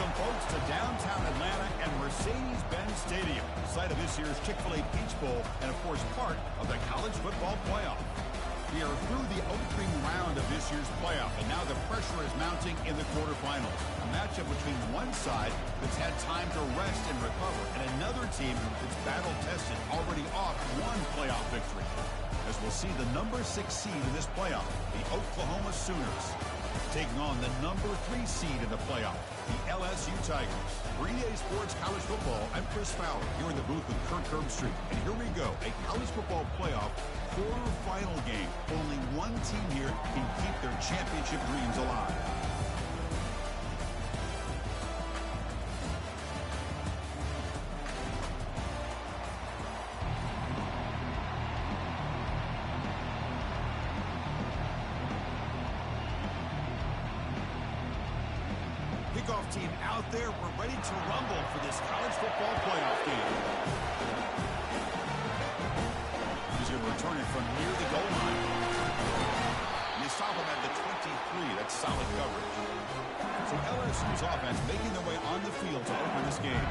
Welcome, folks, to downtown Atlanta and Mercedes-Benz Stadium, site of this year's Chick-fil-A Peach Bowl and, of course, part of the college football playoff. We are through the opening round of this year's playoff, and now the pressure is mounting in the quarterfinals. A matchup between one side that's had time to rest and recover, and another team that's battle-tested, already off one playoff victory. As we'll see the number 6 seed in this playoff, the Oklahoma Sooners, taking on the number 3 seed in the playoff, the LSU Tigers. 3-Day Sports College Football. I'm Chris Fowler here in the booth with Kirk Herbstreit. And here we go, a college football playoff quarterfinal game. Only one team here can keep their championship dreams alive. Kickoff team out there. We're ready to rumble for this college football playoff game. He's going to return it from near the goal line. And they stop him at the 23. That's solid coverage. So LSU's offense making their way on the field to open this game.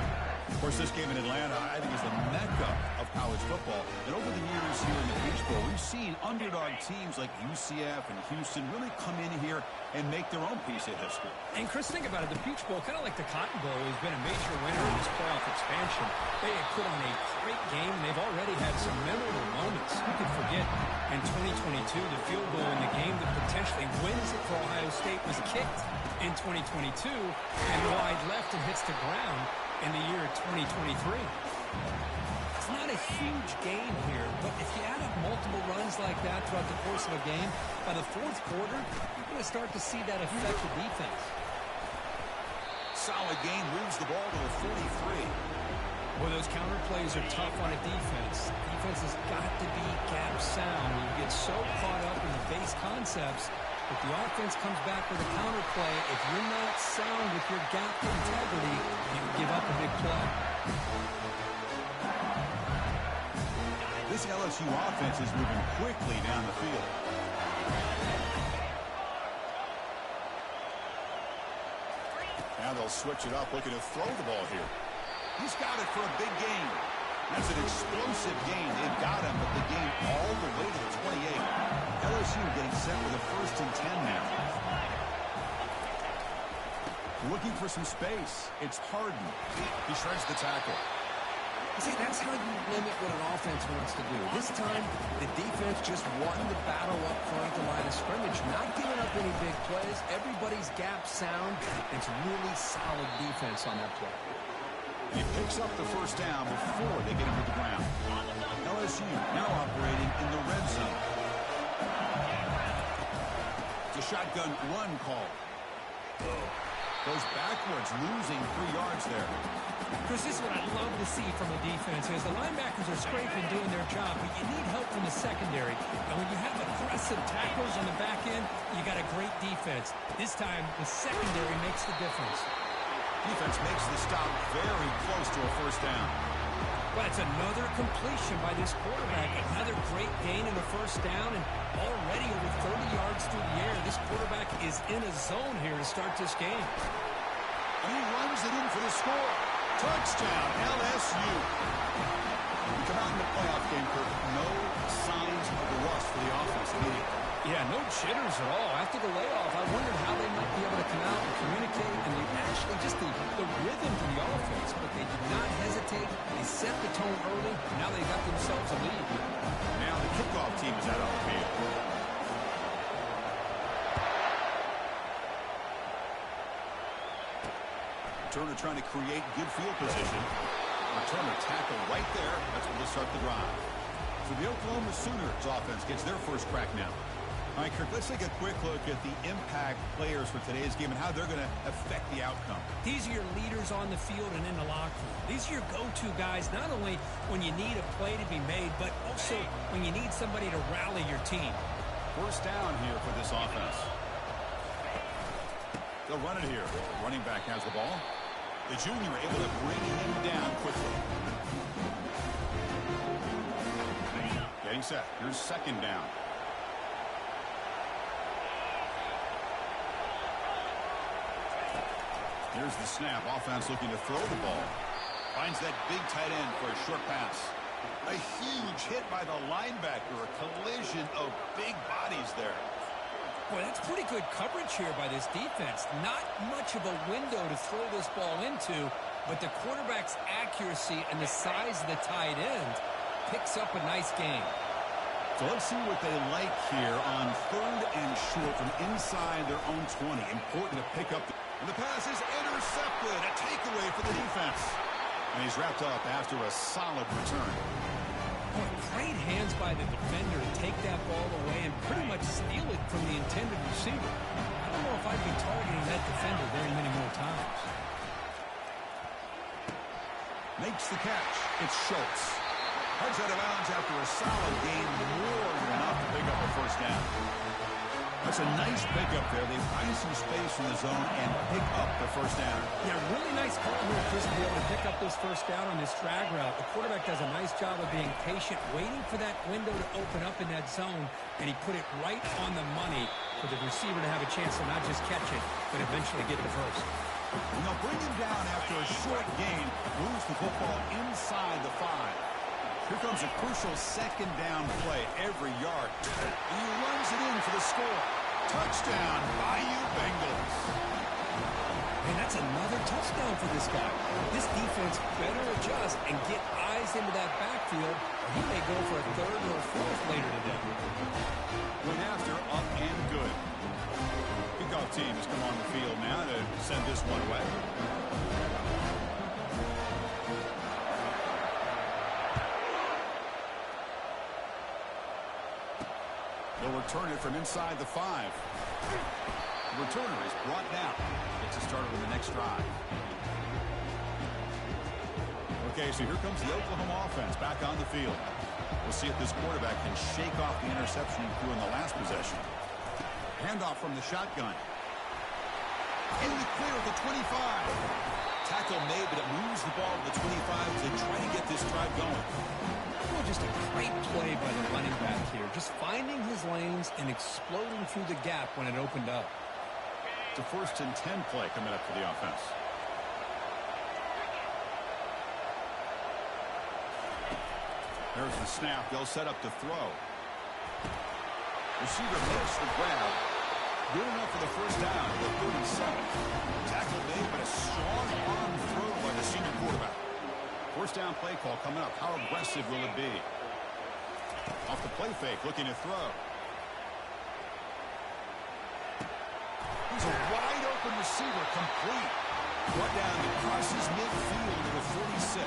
Of course, this game in Atlanta, I think, is the mecca of college football. And over the years here in the Peach Bowl, we've seen underdog teams like UCF and Houston really come in here and make their own piece of history. And, Chris, think about it. The Peach Bowl, kind of like the Cotton Bowl, has been a major winner in this playoff expansion. They have put on a great game, and they've already had some memorable moments. Who could forget in 2022, the field goal in the game that potentially wins it for Ohio State was kicked in 2022 and wide left and hits the ground in the year 2023. It's not a huge game here, but if you add up multiple runs like that throughout the course of a game, by the fourth quarter, you're going to start to see that affect the defense. Solid gain, moves the ball to the 43. Well, those counter plays are tough on a defense. Defense has got to be gap sound. You get so caught up in the base concepts. If the offense comes back with a counter play, if you're not sound with your gap integrity, you give up a big play. This LSU offense is moving quickly down the field. Now they'll switch it up, looking to throw the ball here. He's got it for a big gain. That's an explosive gain. They've got him, but the gain all the way to the 28. LSU getting set for the 1st and 10 now. Looking for some space. It's Harden. He shreds the tackle. See, that's how you limit what an offense wants to do. This time, the defense just won the battle up front the line of scrimmage, not giving up any big plays. Everybody's gap sound. It's really solid defense on that play. He picks up the first down before they get him to the ground. LSU now operating in the red zone. It's a shotgun run call. Goes backwards, losing 3 yards there. Chris, this is what I'd love to see from a defense. As the linebackers are scraping, doing their job, but you need help from the secondary. And when you have aggressive tackles on the back end, you got a great defense. This time, the secondary makes the difference. Defense makes the stop very close to a first down. Well, it's another completion by this quarterback. Another great gain in the first down, and already over 30 yards through the air. This quarterback is in a zone here to start this game. And he runs it in for the score. Touchdown, LSU. We come out in the playoff game, Kirk. No signs of rust for the offense immediately. Yeah, no jitters at all. After the layoff, I wondered how they might be able to come out and communicate, and they actually just the rhythm to the offense, but they did not hesitate. They set the tone early, and now they got themselves a lead. Now the kickoff team is out on the field. Turner trying to create good field position. Turner tackle right there. That's where they'll start the drive. So the Oklahoma Sooners offense gets their first crack now. All right, Kirk, let's take a quick look at the impact players for today's game and how they're going to affect the outcome. These are your leaders on the field and in the locker room. These are your go-to guys, not only when you need a play to be made, but also when you need somebody to rally your team. First down here for this offense. They'll run it here. Running back has the ball. The junior able to bring him down quickly. Getting set. Here's second down. Here's the snap. Offense looking to throw the ball. Finds that big tight end for a short pass. A huge hit by the linebacker. A collision of big bodies there. Boy, that's pretty good coverage here by this defense. Not much of a window to throw this ball into, but the quarterback's accuracy and the size of the tight end picks up a nice gain. So let's see what they like here on 3rd and short from inside their own 20. Important to pick up. And the pass is intercepted. A takeaway for the defense. And he's wrapped up after a solid return. Boy, great hands by the defender to take that ball away and pretty much steal it from the intended receiver. I don't know if I'd be targeting that defender very many more times. Makes the catch. It's Schultz. Heads out of bounds after a solid gain, more than enough to pick up a first down. That's a nice pickup there. They find some space in the zone and pick up the first down. Yeah, really nice call here, Chris, to be able to pick up this first down on this drag route. The quarterback does a nice job of being patient, waiting for that window to open up in that zone, and he put it right on the money for the receiver to have a chance to not just catch it, but eventually get the first. And they'll bring him down after a short gain, moves the football inside the 5. Here comes a crucial second down play every yard. And he runs it in for the score. Touchdown, Bayou Bengals. And that's another touchdown for this guy. This defense better adjust and get eyes into that backfield, or he may go for a 3rd or a 4th later today. Went after, up and good. Kickoff team has come on the field now to send this one away. They'll return it from inside the 5. The returner is brought down. Gets us started on the next drive. Okay, so here comes the Oklahoma offense back on the field. We'll see if this quarterback can shake off the interception he threw in the last possession. Handoff from the shotgun. In the clear at the 25. Tackle made, but it moves the ball to the 25 to try to get this drive going. Well, just a great play by the running back here. Just finding his lanes and exploding through the gap when it opened up. It's a 1st and 10 play coming up for the offense. There's the snap. They'll set up to throw. Receiver makes the grab. Good enough for the first down at the 37. Tackle made, but a strong arm throw by the senior quarterback. First down play call coming up. How aggressive will it be? Off the play fake, looking to throw. He's a wide open receiver, complete. Brought down crosses midfield to the 46.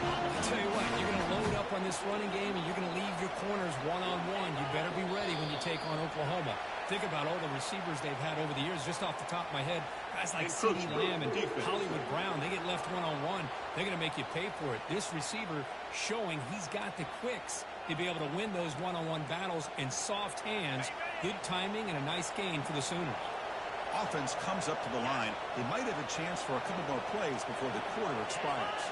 I tell you what, you're going to load up on this running game and you're going to leave your corners one-on-one. You better be ready when you take on Oklahoma. Think about all the receivers they've had over the years. Just off the top of my head, guys like CeeDee Lamb and Hollywood Brown, they get left one-on-one. They're going to make you pay for it. This receiver showing he's got the quicks to be able to win those one-on-one battles in soft hands. Good timing and a nice gain for the Sooners. Offense comes up to the line. They might have a chance for a couple more plays before the quarter expires.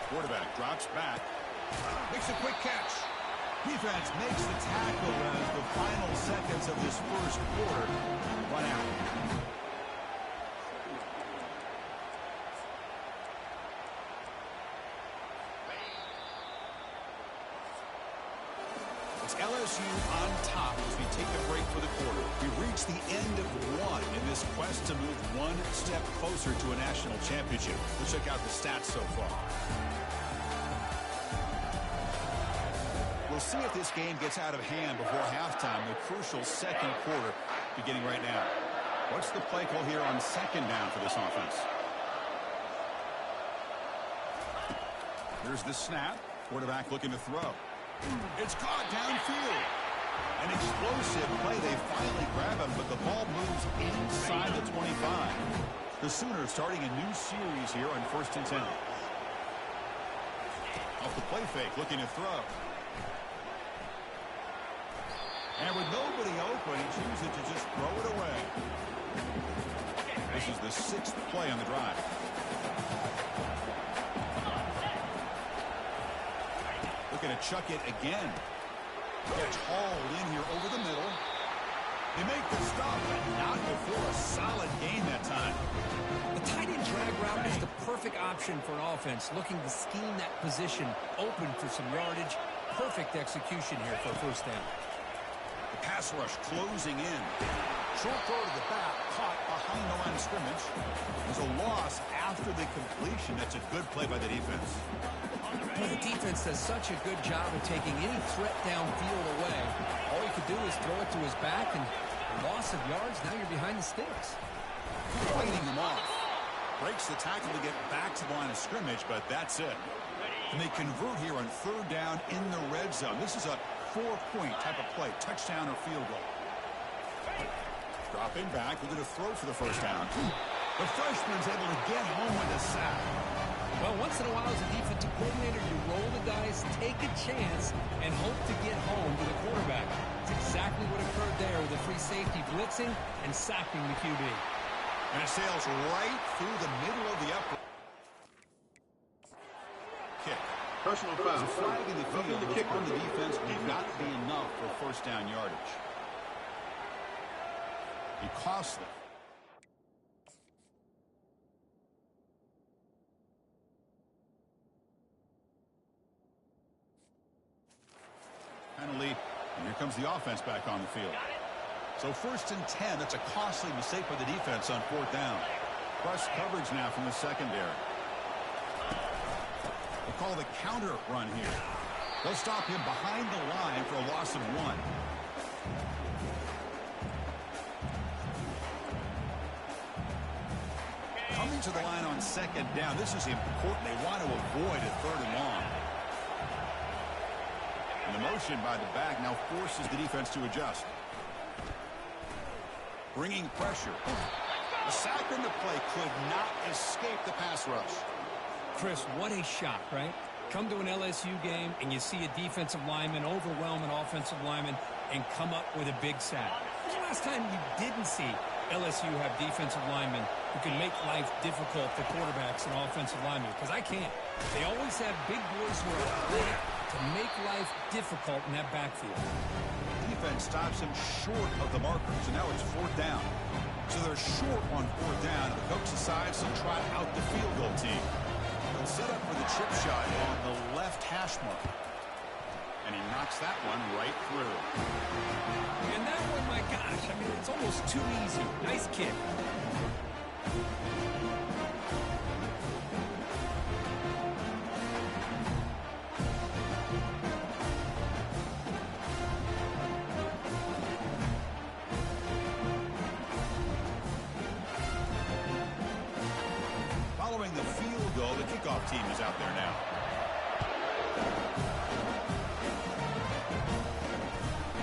Quarterback drops back. Makes a quick catch. Defense makes the tackle as the final seconds of this first quarter run out. It's LSU on top as we take a break for the quarter. We reach the end of one in this quest to move one step closer to a national championship. Let's check out the stats so far. We'll see if this game gets out of hand before halftime, the crucial second quarter beginning right now. What's the play call here on second down for this offense? Here's the snap. Quarterback looking to throw. It's caught downfield. An explosive play. They finally grab him, but the ball moves inside the 25. The Sooners starting a new series here on 1st and 10. Off the play fake, looking to throw. And with nobody open, he chooses to just throw it away. This is the 6th play on the drive. Looking to chuck it again. Catch hauled in here over the middle. They make the stop, but not before a solid gain that time. The tight end drag route is the perfect option for an offense looking to scheme that position open for some yardage. Perfect execution here for a first down. The pass rush closing in. Short throw to the back, caught behind the line of scrimmage. There's a loss after the completion. That's a good play by the defense. Boy, the defense does such a good job of taking any threat downfield away. All you could do is throw it to his back, and loss of yards, now you're behind the sticks. Fighting them off. Breaks the tackle to get back to the line of scrimmage, but that's it. And they convert here on third down in the red zone. This is a 4-point type of play, touchdown or field goal. Dropping back, we're going to throw for the first down. The freshman's able to get home with a sack. Well, once in a while as a defensive coordinator, you roll the dice, take a chance, and hope to get home to the quarterback. It's exactly what occurred there with the free safety blitzing and sacking the QB. And it sails right through the middle of the upper. Kick. Personal foul. There's a flag in the field. The kick on the defense did not be enough for first down yardage. Be costly. Penalty, and here comes the offense back on the field. So first and 10, that's a costly mistake by the defense on fourth down. Plus coverage now from the secondary. We'll call the counter run here. They'll stop him behind the line for a loss of 1. Coming to the line on second down. This is important. They want to avoid a third and long. And the motion by the back now forces the defense to adjust. Bringing pressure. The sack in the play could not escape the pass rush. Chris, what a shot, right? Come to an LSU game and you see a defensive lineman overwhelm an offensive lineman and come up with a big sack. When's the last time you didn't see LSU have defensive linemen who can make life difficult for quarterbacks and offensive linemen? Because I can't. They always have big boys who are athletic to make life difficult in that backfield. Defense stops him short of the markers, and now it's fourth down. So they're short on fourth down. The coach decides to try out the field goal team. They'll set up for the chip shot on the left hash mark. And he knocks that one right through. And that one, my gosh, I mean, it's almost too easy. Nice kick. Following the field goal, the kickoff team is out there now.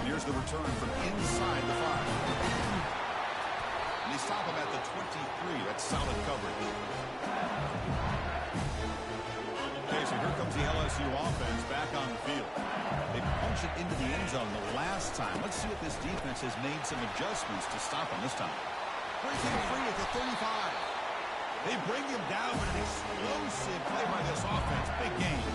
Here's the return from inside the 5. And they stop him at the 23. That's solid coverage. Okay, so here comes the LSU offense back on the field. They punch it into the end zone the last time. Let's see if this defense has made some adjustments to stop him this time. Breaking free at the 35. They bring him down with an explosive play by this offense. Big game.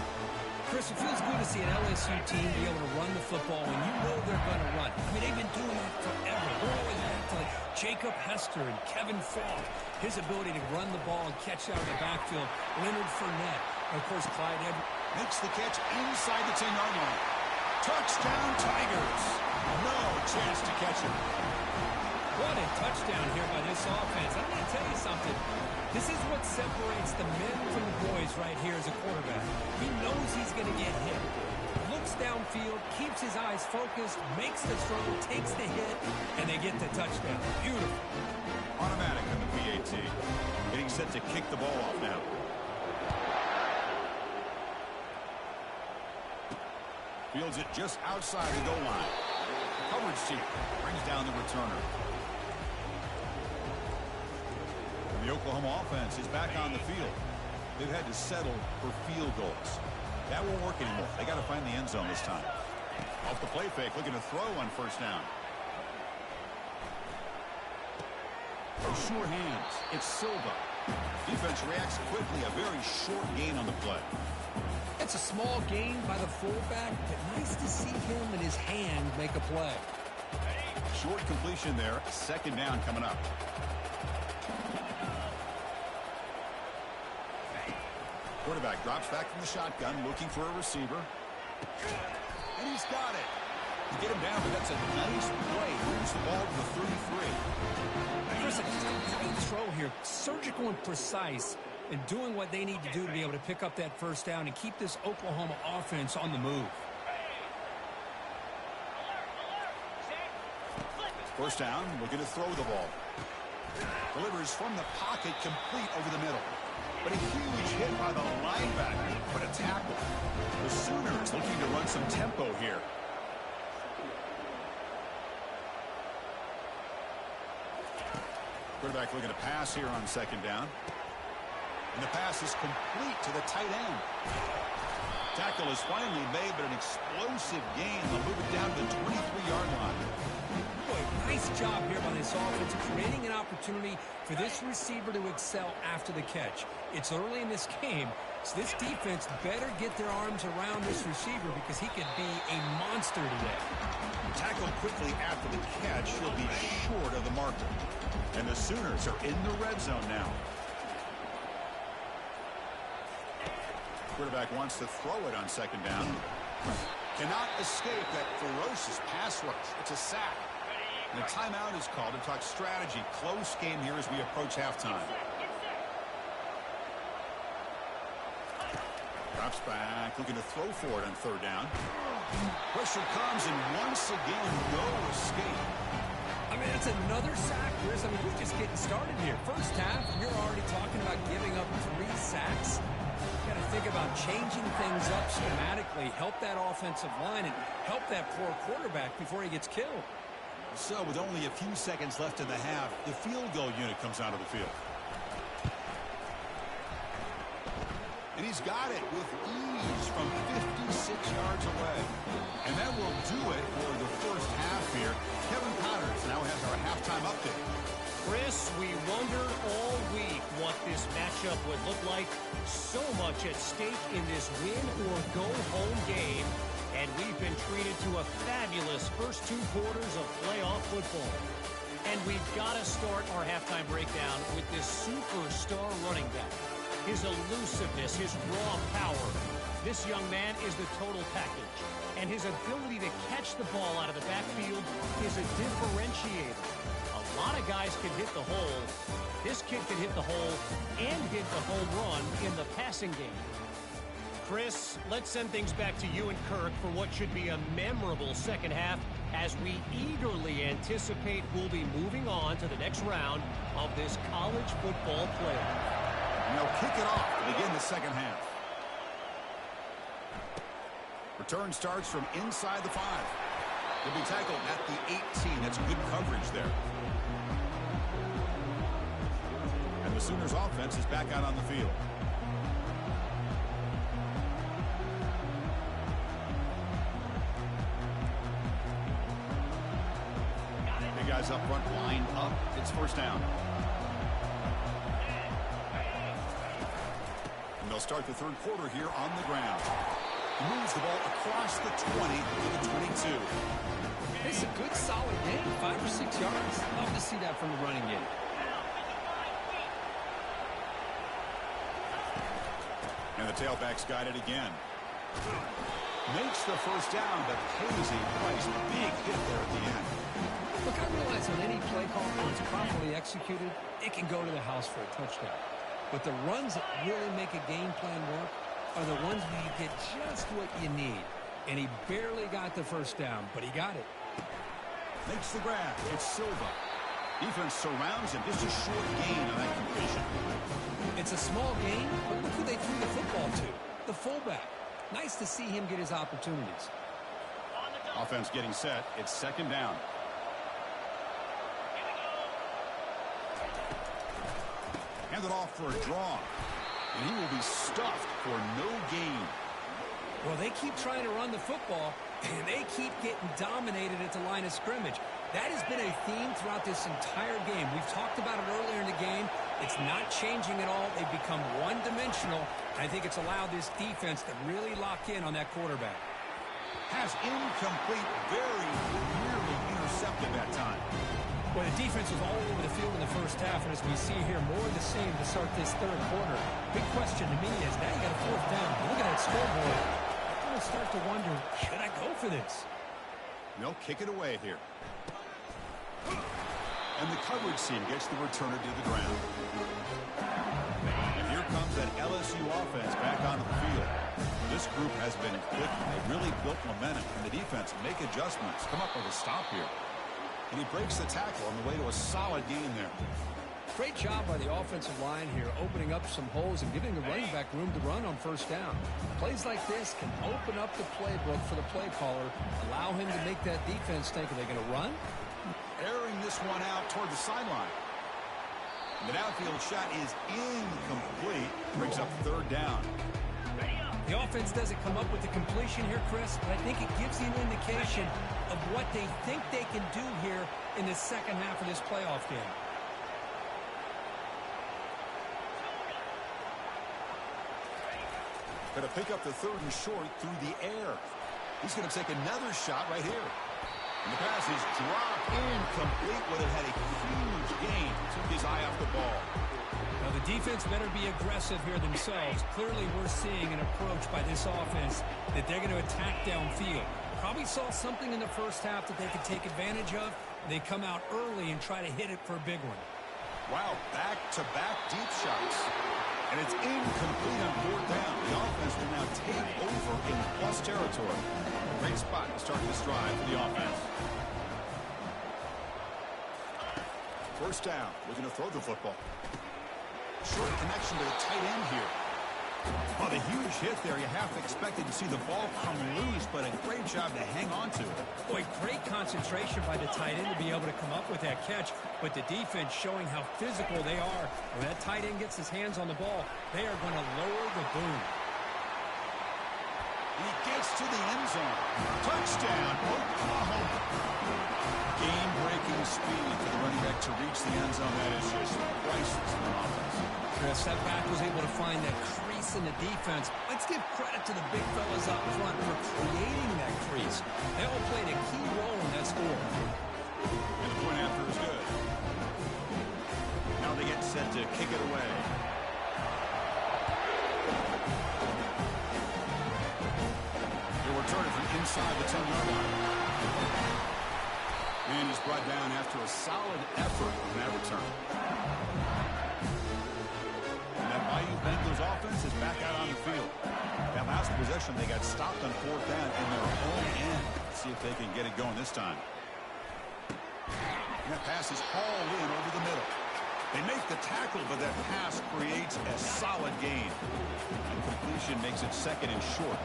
Chris, it feels good to see an LSU team be able to run the football when you know they're going to run. I mean, they've been doing that forever. All the way back to like Jacob Hester and Kevin Falk. His ability to run the ball and catch out of the backfield. Leonard Fournette. And, of course, Clyde Edwards. Makes the catch inside the 10-yard line. Touchdown, Tigers. No chance to catch him. What a touchdown here by this offense. I'm going to tell you something. This is what separates the men from the boys right here as a quarterback. He knows he's going to get hit. Looks downfield, keeps his eyes focused, makes the throw, takes the hit, and they get the touchdown. Beautiful. Automatic on the PAT. Getting set to kick the ball off now. Fields it just outside the goal line. Coverage team brings down the returner. The Oklahoma offense is back on the field. They've had to settle for field goals. That won't work anymore. They got to find the end zone this time. Off the play fake, looking to throw on first down. Sure hands. It's Silva. Defense reacts quickly. A very short gain on the play. It's a small gain by the fullback, but nice to see him and his hand make a play. Short completion there. Second down coming up. Quarterback drops back from the shotgun, looking for a receiver. And he's got it. You get him down, but that's a nice play. Moves the ball to the 33. Chris, a great throw here. Surgical and precise, and doing what they need to do to be able to pick up that first down and keep this Oklahoma offense on the move. First down, looking to throw the ball. Delivers from the pocket, complete over the middle. But a huge hit by the linebacker. But a tackle. The Sooners looking to run some tempo here. Quarterback looking to pass here on second down. And the pass is complete to the tight end. Tackle is finally made, but an explosive gain. They'll move it down to the 23-yard line. Boy, nice job here by this offense, creating an opportunity for this receiver to excel after the catch. It's early in this game, so this defense better get their arms around this receiver because he could be a monster today. Tackled quickly after the catch. He'll be short of the marker. And the Sooners are in the red zone now. Quarterback wants to throw it on second down. Cannot escape that ferocious pass rush. It's a sack. And a timeout is called to talk strategy. Close game here as we approach halftime. Drops back, looking to throw for it on third down. Pressure comes, and once again, no escape. I mean, it's another sack, Chris. I mean, we're just getting started here. First half, and you're already talking about giving up 3 sacks. You got to think about changing things up schematically, help that offensive line, and help that poor quarterback before he gets killed. So, with only a few seconds left in the half, the field goal unit comes out of the field. And he's got it with ease from 56 yards away. And that will do it for the first half here. Kevin Connors now has our halftime update. Chris, we wondered all week what this matchup would look like. So much at stake in this win-or-go-home game. And we've been treated to a fabulous first 2 quarters of playoff football. And we've got to start our halftime breakdown with this superstar running back. His elusiveness, his raw power. This young man is the total package. And his ability to catch the ball out of the backfield is a differentiator. A lot of guys can hit the hole. This kid can hit the hole and hit the home run in the passing game. Chris, let's send things back to you and Kirk for what should be a memorable second half as we eagerly anticipate we'll be moving on to the next round of this college football playoff. And they'll kick it off to begin the second half. Return starts from inside the 5. He'll be tackled at the 18. That's good coverage there. And the Sooners offense is back out on the field. Big guys up front, lined up. It's first down. And they'll start the third quarter here on the ground. Moves the ball across the 20 to the 22. It's a good, solid game. 5 or 6 yards. Love to see that from the running game. And the tailback's got it again. Makes the first down, but pays a price. Big hit there at the end. Look, I realize on any play call, when it's properly executed, it can go to the house for a touchdown. But the runs that really make a game plan work are the ones where you get just what you need. And he barely got the first down, but he got it. Makes the grab. It's Silva. Defense surrounds him. Just a short gain on that completion. It's a small gain, but look who they threw the football to. The fullback. Nice to see him get his opportunities. Offense getting set. It's second down. Handed off for a draw. And he will be stuffed for no gain. Well, they keep trying to run the football, and they keep getting dominated at the line of scrimmage. That has been a theme throughout this entire game. We've talked about it earlier in the game. It's not changing at all. They've become one-dimensional. I think it's allowed this defense to really lock in on that quarterback. Has incomplete, very nearly intercepted that time. Well, the defense was all over the field in the first half, and as we see here, more of the same to start this third quarter. Big question to me is, now you got a fourth down. Look at that scoreboard. I'm going to start to wonder, should I go for this? They'll kick it away here. And the coverage team gets the returner to the ground. And here comes that LSU offense back onto the field. This group has been clicking. They really built momentum, and the defense make adjustments, come up with a stop here. And he breaks the tackle on the way to a solid gain there. Great job by the offensive line here, opening up some holes and giving the running back room to run on first down. Plays like this can open up the playbook for the play caller, allow him to make that defense think, are they going to run? Airing this one out toward the sideline. The downfield shot is incomplete. Brings up third down. The offense doesn't come up with the completion here, Chris, but I think it gives you an indication of what they think they can do here in the second half of this playoff game. Going to pick up the third and short through the air. He's going to take another shot right here. And the pass is dropped incomplete. Would have had a huge gain. Took his eye off the ball. Now, the defense better be aggressive here themselves. Clearly, we're seeing an approach by this offense that they're going to attack downfield. Probably saw something in the first half that they could take advantage of. They come out early and try to hit it for a big one. Wow, back-to-back deep shots. And it's incomplete on fourth down. The offense will now take over in plus territory. Great spot to start this drive for the offense. First down. Looking to throw the football. Short connection to the tight end here. Oh, the huge hit there. You half expected to see the ball come loose, but a great job to hang on to it. Boy, great concentration by the tight end to be able to come up with that catch, but the defense showing how physical they are. When that tight end gets his hands on the ball, they are going to lower the boom. He gets to the end zone. Touchdown, Oklahoma. Game-breaking speed for the running back to reach the end zone. That is just priceless in an offense. Chris, that back was able to find that crease in the defense. Let's give credit to the big fellas up front for creating that crease. They all played a key role in that score. And the point after is good. Now they get set to kick it away. They'll return it from inside the 10-yard line. And he's brought down after a solid effort on that return. And that Bayou Bengals offense is back out on the field. That last possession, they got stopped on fourth down in their own end. Let's see if they can get it going this time. And that pass is hauled in over the middle. They make the tackle, but that pass creates a solid gain. And completion makes it second and short.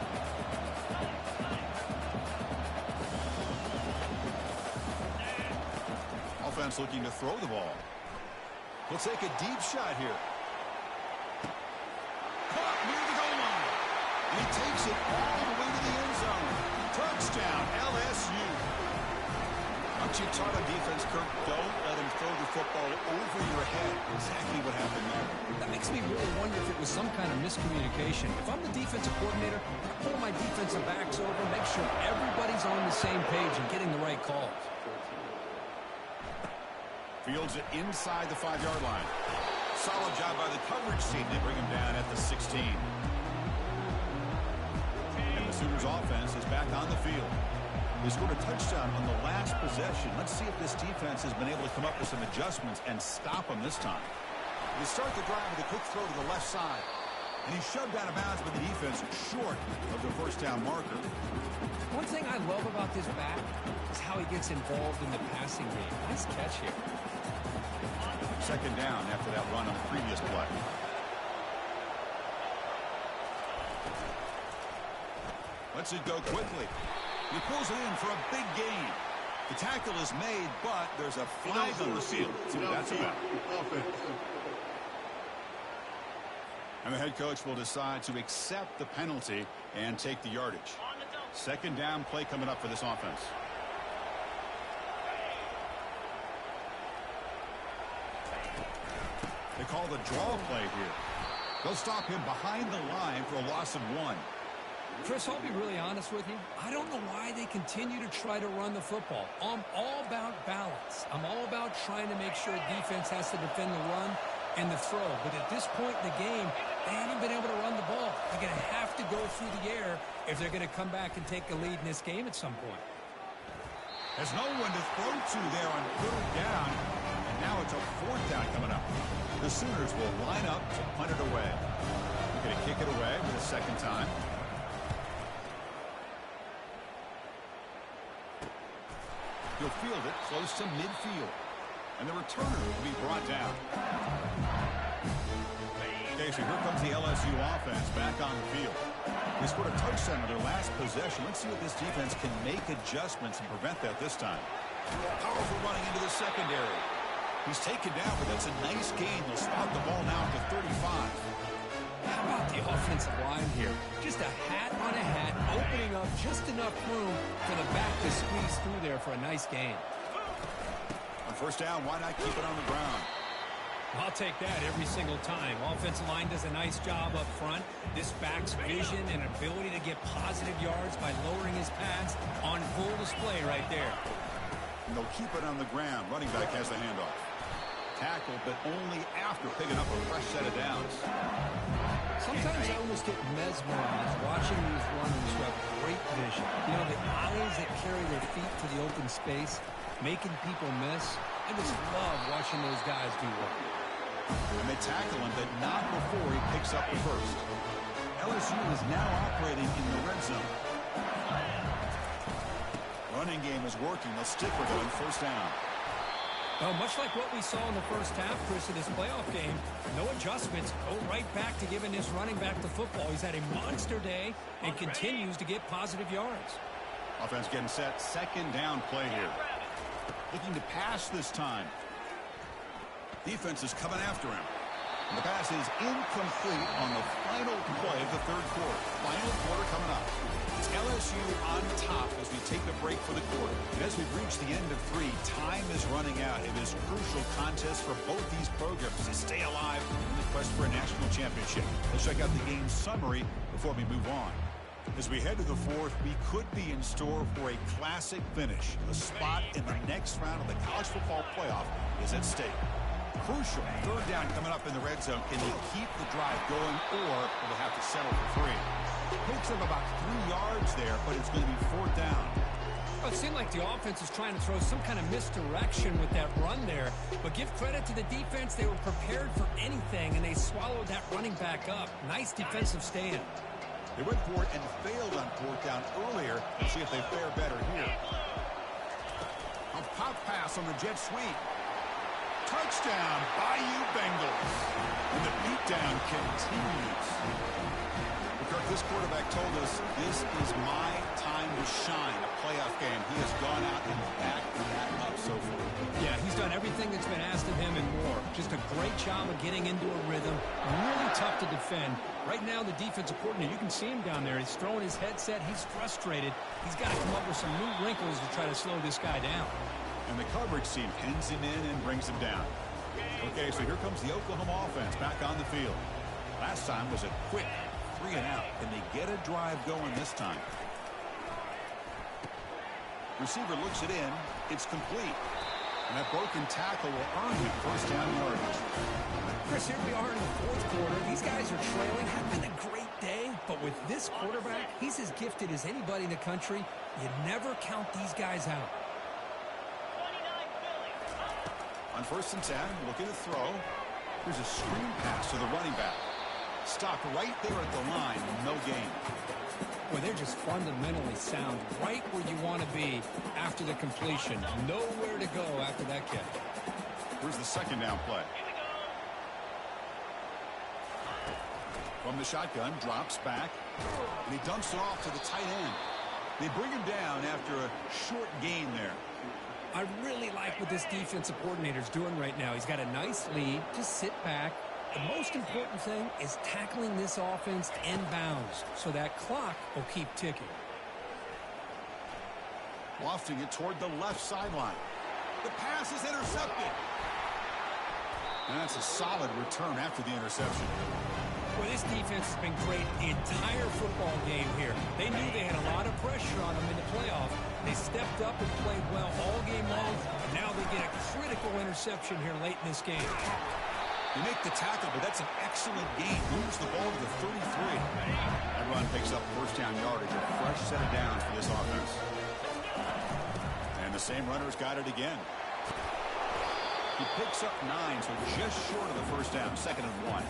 Offense looking to throw the ball. He'll take a deep shot here. Caught near the goal line. And he takes it all the way to the end zone. Touchdown, LSU. Aren't you taught on defense, Kirk? Don't let him throw the football over your head. Exactly what happened there. That makes me really wonder if it was some kind of miscommunication. If I'm the defensive coordinator, I pull my defensive backs over, make sure everybody's on the same page and getting the right calls. Fields it inside the 5-yard line. Solid job by the coverage team. They bring him down at the 16. And the Sooners offense is back on the field. They scored a touchdown on the last possession. Let's see if this defense has been able to come up with some adjustments and stop them this time. They start the drive with a quick throw to the left side. And he's shoved out of bounds by the defense short of the first down marker. One thing I love about this back is how he gets involved in the passing game. Nice catch here. Second down after that run on the previous play. Lets it go quickly. He pulls it in for a big gain. The tackle is made, but there's a flag on the field. See what that's about. And the head coach will decide to accept the penalty and take the yardage. Second down play coming up for this offense. They call the draw play here. They'll stop him behind the line for a loss of 1. Chris, I'll be really honest with you. I don't know why they continue to try to run the football. I'm all about balance. I'm all about trying to make sure defense has to defend the run and the throw. But at this point in the game, they haven't been able to run the ball. They're going to have to go through the air if they're going to come back and take the lead in this game at some point. There's no one to throw to there on third down. And now it's a fourth down coming up. The Sooners will line up to punt it away. They're going to kick it away for the second time. He'll field it close to midfield. And the returner will be brought down. Okay, so here comes the LSU offense back on the field. They scored a touchdown on their last possession. Let's see if this defense can make adjustments and prevent that this time. Powerful running into the secondary. He's taken down, but that's a nice gain. They'll spot the ball now at the 35. How about the offensive line here? Just a hat on a hat, opening up just enough room for the back to squeeze through there for a nice gain. On first down, why not keep it on the ground? I'll take that every single time. Offensive line does a nice job up front. This back's vision and ability to get positive yards by lowering his pads on full display right there. And they'll keep it on the ground. Running back has the handoff. Tackled, but only after picking up a fresh set of downs. Sometimes I almost get mesmerized watching these runners who have great vision. You know, the eyes that carry their feet to the open space, making people miss. I just love watching those guys do work. And they tackle him, but not before he picks up the first. LSU is now operating in the red zone. Running game is working. They'll stick with it on first down. Well, much like what we saw in the first half, Chris, of this playoff game, no adjustments. Go right back to giving this running back the football. He's had a monster day and continues to get positive yards. Offense getting set. Second down play here. Looking to pass this time. Defense is coming after him. And the pass is incomplete on the final play of the third quarter. Final quarter coming up. It's LSU on top as we take a break for the quarter. And as we've reached the end of three, time is running out. It is a crucial contest for both these programs to stay alive in the quest for a national championship. Let's check out the game summary before we move on. As we head to the fourth, we could be in store for a classic finish. A spot in the next round of the college football playoff is at stake. Crucial third down coming up in the red zone. Can they keep the drive going, or will they have to settle for three? Picks up about 3 yards there, but it's going to be fourth down. Well, it seemed like the offense was trying to throw some kind of misdirection with that run there. But give credit to the defense. They were prepared for anything, and they swallowed that running back up. Nice defensive stand. They went for it and failed on fourth down earlier. We'll see if they fare better here. A pop pass on the jet sweep. Touchdown, Bayou Bengals. And the beatdown continues. Kirk, this quarterback told us this is my time to shine, a playoff game. He has gone out and backed that up so far. Yeah, he's done everything that's been asked of him and more. Just a great job of getting into a rhythm. Really tough to defend. Right now, the defensive coordinator, you can see him down there. He's throwing his headset. He's frustrated. He's got to come up with some new wrinkles to try to slow this guy down. And the coverage team pins him in and brings him down. Okay, so here comes the Oklahoma offense back on the field. Last time was a quick 3 and out. Can they get a drive going this time? Receiver looks it in. It's complete. And that broken tackle will earn him first down yardage. Chris, here we are in the fourth quarter. These guys are trailing. Having a great day. But with this quarterback, he's as gifted as anybody in the country. You never count these guys out. On first and 10, looking to throw. Here's a screen pass to the running back. Stopped right there at the line. No gain. Well, they're just fundamentally sound. Right where you want to be after the completion. Nowhere to go after that catch. Here's the second down play. From the shotgun, drops back. And he dumps it off to the tight end. They bring him down after a short gain there. I really like what this defensive coordinator's doing right now. He's got a nice lead. Just sit back. The most important thing is tackling this offense inbounds so that clock will keep ticking. Lofting it toward the left sideline. The pass is intercepted. And that's a solid return after the interception. Well, this defense has been great the entire football game here. They knew they had a lot of pressure on them in the playoff. They stepped up and played well all game long, but now they get a critical interception here late in this game. They make the tackle, but that's an excellent gain. Moves the ball to the 33. That run picks up first down yardage, a fresh set of downs for this offense. And the same runner's got it again. He picks up 9, so just short of the first down, 2nd and 1.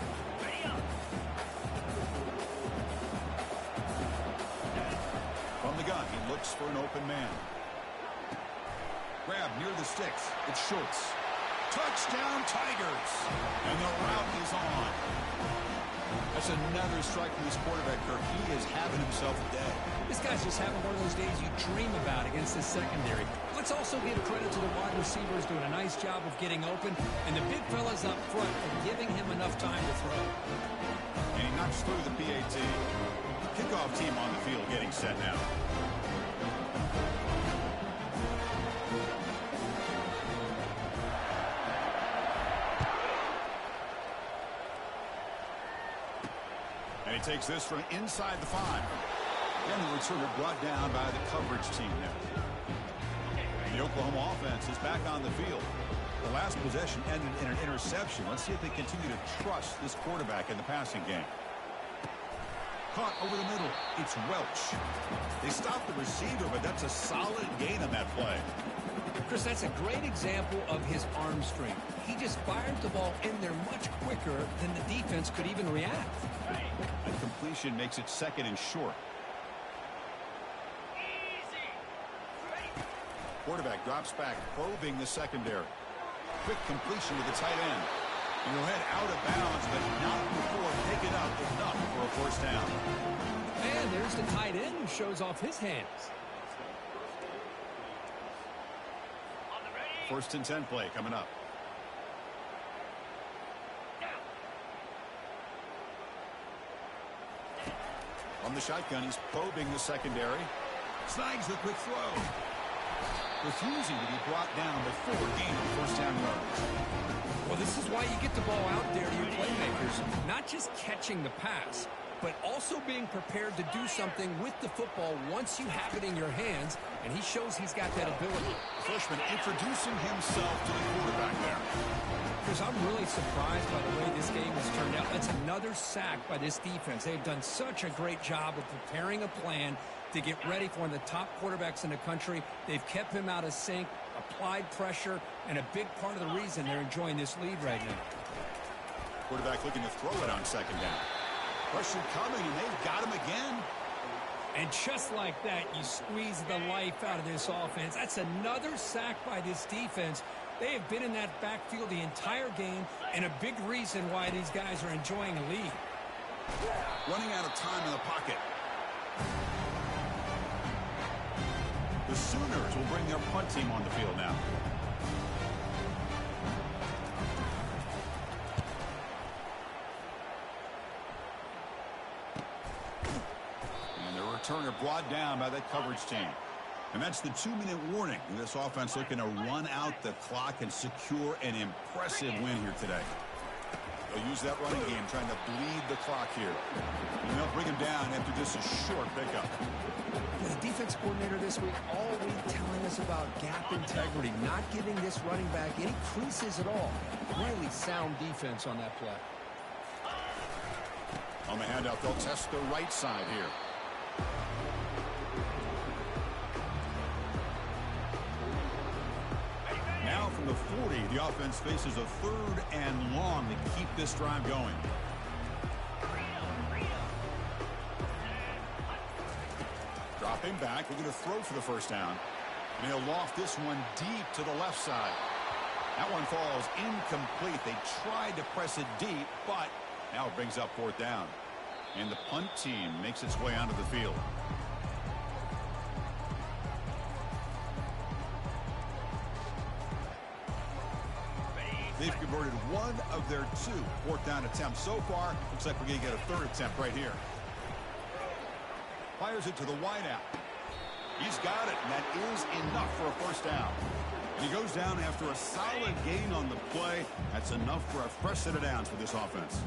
From the gun, he looks for an open man. Grab near the sticks. It's Schultz. Touchdown, Tigers. And the route is on. That's another strike from this quarterback, Kirk. He is having himself a day. This guy's just having one of those days you dream about against this secondary. Let's also give credit to the wide receivers doing a nice job of getting open, and the big fellas up front for giving him enough time to throw. And he knocks through the PAT. Kickoff team on the field getting set now. And he takes this from inside the 5. And the returner brought down by the coverage team there. The Oklahoma offense is back on the field. The last possession ended in an interception. Let's see if they continue to trust this quarterback in the passing game. Caught over the middle. It's Welch. They stopped the receiver, but that's a solid gain on that play. Chris, that's a great example of his arm strength. He just fired the ball in there much quicker than the defense could even react. And completion makes it 2nd and short. Quarterback drops back, probing the secondary. Quick completion to the tight end. And he'll head out of bounds, but not before picking up enough for a first down. And there's the tight end who shows off his hands. 1st and 10 play coming up. On the shotgun, he's probing the secondary. Snags the quick throw. Refusing to be brought down before gaining first down yards. Well, this is why you get the ball out there to your playmakers. Not just catching the pass, but also being prepared to do something with the football once you have it in your hands, and he shows he's got that ability. Freshman introducing himself to the quarterback there. Because I'm really surprised by the way this game has turned out. That's another sack by this defense. They've done such a great job of preparing a plan to get ready for one of the top quarterbacks in the country. They've kept him out of sync, applied pressure, and a big part of the reason they're enjoying this lead right now. Quarterback looking to throw it on 2nd down. Pressure coming, and they've got him again. And just like that, you squeeze the life out of this offense. That's another sack by this defense. They have been in that backfield the entire game, and a big reason why these guys are enjoying a lead. Running out of time in the pocket. The Sooners will bring their punt team on the field now. And the returner brought down by that coverage team. And that's the 2-minute warning. This offense looking to run out the clock and secure an impressive win here today. They'll use that running game trying to bleed the clock here. And they'll bring him down after just a short pickup. The defense coordinator this week all week telling us about gap integrity, not giving this running back any creases at all. Really sound defense on that play. On the handout, they'll test the right side here. Now from the 40, the offense faces a 3rd and long to keep this drive going. Dropping back, looking to throw for the first down. And he'll loft this one deep to the left side. That one falls incomplete. They tried to press it deep, but now it brings up 4th down. And the punt team makes its way onto the field. They've converted one of their 2 4th down attempts so far. Looks like we're going to get a 3rd attempt right here. Fires it to the wideout. He's got it, and that is enough for a first down. And he goes down after a solid gain on the play. That's enough for a fresh set of downs for this offense.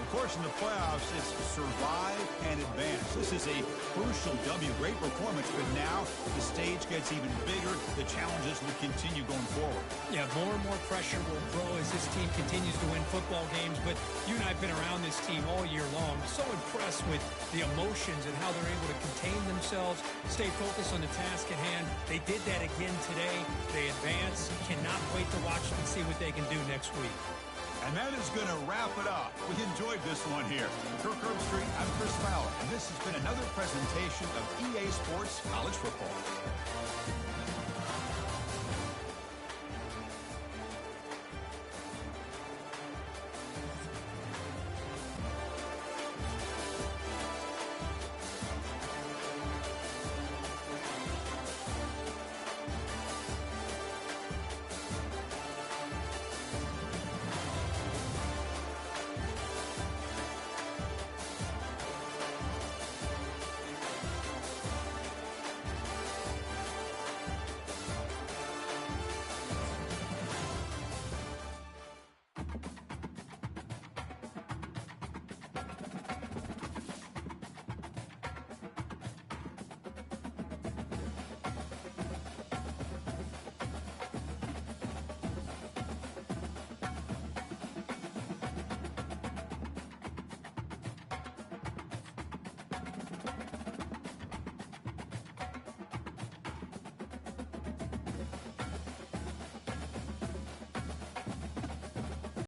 Of course, in the playoffs, it's survive and advance. This is a crucial W. Great performance, but now the stage gets even bigger. The challenges will continue going forward. Yeah, more and more pressure will grow as this team continues to win football games. But you and I have been around this team all year long. So impressed with the emotions and how they're able to contain themselves, stay focused on the task at hand. They did that again today. They advance. Cannot wait to watch them and see what they can do next week. And that is going to wrap it up. We enjoyed this one here. For Kirk Herbstreit, I'm Chris Fowler, and this has been another presentation of EA Sports College Football.